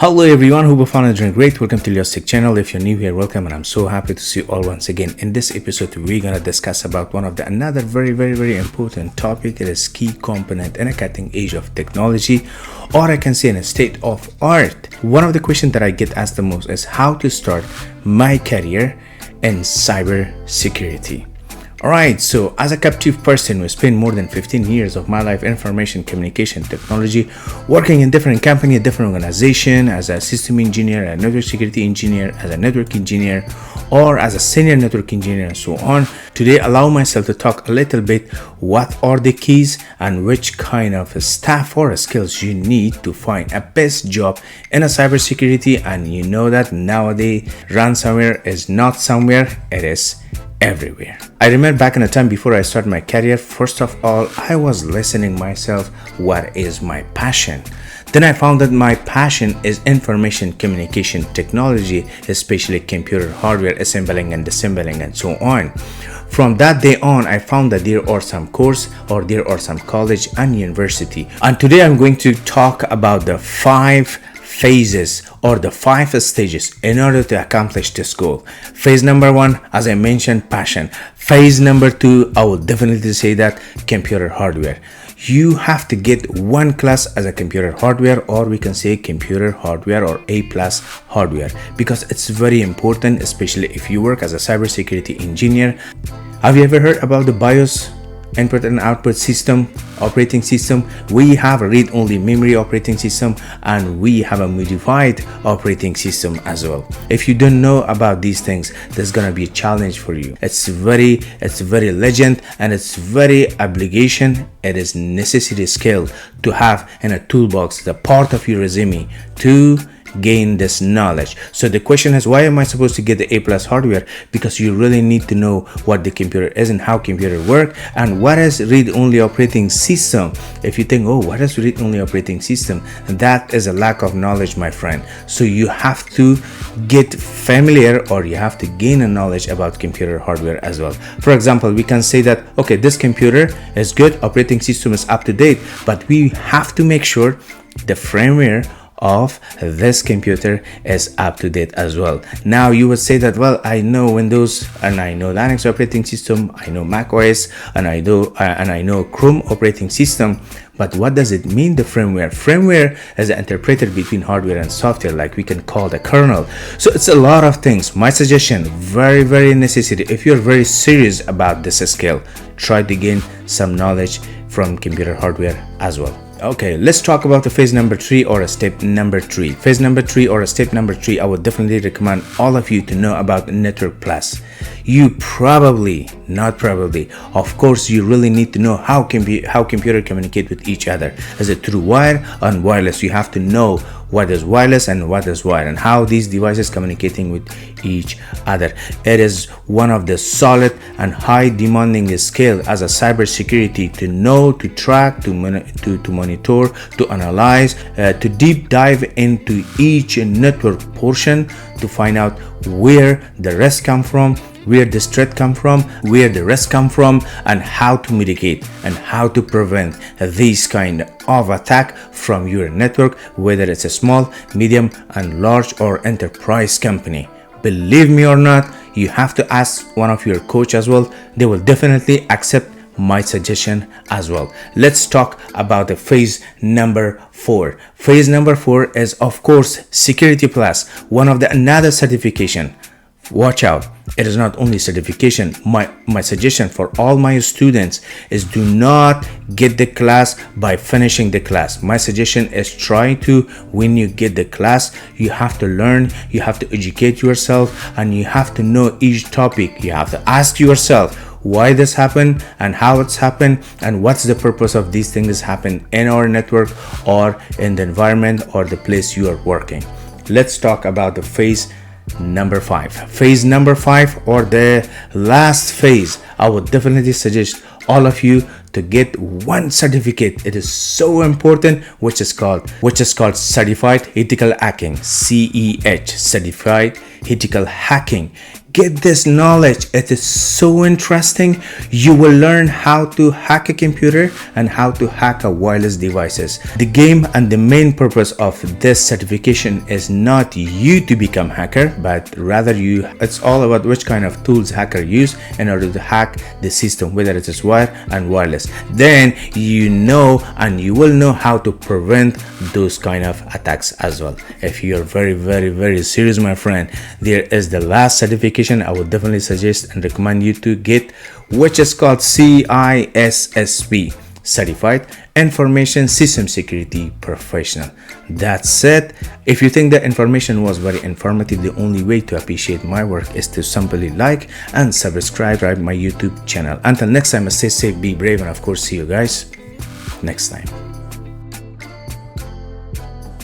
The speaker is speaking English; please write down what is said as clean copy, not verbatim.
Hello everyone, hope you found and doing great. Welcome to your Tech channel. If you're new here, welcome, and I'm so happy to see you all once again. In this episode, we're gonna discuss about another very important topic. It is key component in a cutting edge of technology, or I can say in a state of art. One of the questions that I get asked the most is how to start my career in cybersecurity. Alright, so as a captive person who spent more than 15 years of my life in information communication technology, working in different companies, different organizations, as a system engineer, a network security engineer, as a network engineer, or as a senior network engineer, and so on. Today, allow myself to talk a little bit what are the keys and which kind of staff or skills you need to find a best job in a cybersecurity. And you know that nowadays ransomware is not somewhere, it is everywhere. I remember back in the time before I started my career, first of all, I was listening myself, what is my passion? Then I found that my passion is information communication technology, especially computer hardware assembling and disassembling and so on. From that day on, I found that there are some course or there are some college and university. And today I'm going to talk about the 5 phases or the 5 stages in order to accomplish this goal. Phase number 1, as I mentioned, passion. Phase number 2, I will definitely say that computer hardware. You have to get one class as a computer hardware, or we can say computer hardware or A+ hardware, because it's very important, especially if you work as a cybersecurity engineer. Have you ever heard about the BIOS, input and output system, operating system? We have a read-only memory operating system, and we have a modified operating system as well. If you don't know about these things, there's gonna be a challenge for you. It's very legend, and it's very obligation. It is necessary skill to have in a toolbox, the part of your resume to gain this knowledge. So the question is, why am I supposed to get the A+ hardware? Because you really need to know what the computer is and how computer work, and what is read-only operating system. If you think, oh, what is read-only operating system? That is a lack of knowledge, my friend. So you have to get familiar, or you have to gain a knowledge about computer hardware as well. For example, we can say that, okay, this computer is good, operating system is up to date, but we have to make sure the firmware of this computer is up to date as well. Now you would say that, well, I know Windows and I know Linux operating system, I know Mac OS, and I know Chrome operating system, but what does it mean, the firmware? Firmware is an interpreter between hardware and software, like we can call the kernel. So it's a lot of things. My suggestion, very necessary, if you're very serious about this skill, try to gain some knowledge from computer hardware as well. Okay, let's talk about the phase number 3 or a step number 3. Phase number 3 or a step number 3, I would definitely recommend all of you to know about Network Plus. You probably, not probably, of course, you really need to know how computer communicate with each other. Is it through wire and wireless? You have to know what is wireless and what is wired, and how these devices communicating with each other. It is one of the solid and high demanding skill as a cybersecurity to know, to track, to monitor, to analyze, to deep dive into each network portion to find out where the rest come from, where the threat come from, where the rest come from, and how to mitigate and how to prevent these kind of attack from your network, whether it's a small, medium, and large or enterprise company. Believe me or not, you have to ask one of your coach as well. They will definitely accept my suggestion as well. Let's talk about the phase number 4. Phase number 4 is, of course, Security Plus, one of the another certification. Watch out, it is not only certification. My suggestion for all my students is, do not get the class by finishing the class. My suggestion is, try to, when you get the class, you have to learn, you have to educate yourself, and you have to know each topic. You have to ask yourself why this happened and how it's happened, and what's the purpose of these things happen in our network or in the environment or the place you are working. Let's talk about the phase number 5. Phase number 5, or the last phase, I would definitely suggest all of you to get one certificate. It is so important, which is called Certified Ethical Hacking, CEH, Certified Ethical Hacking. Get this knowledge. It is so interesting. You will learn how to hack a computer and how to hack a wireless devices. The game and the main purpose of this certification is not you to become hacker, but rather it's all about which kind of tools hacker use in order to hack the system, whether it is wired and wireless. Then you know and you will know how to prevent those kind of attacks as well. If you're very serious, my friend, there is the last certification I would definitely suggest and recommend you to get, which is called CISSP, Certified Information System Security Professional. That's it. If you think the information was very informative, the only way to appreciate my work is to simply like and subscribe to my YouTube channel. Until next time, stay safe, be brave, and of course see you guys next time.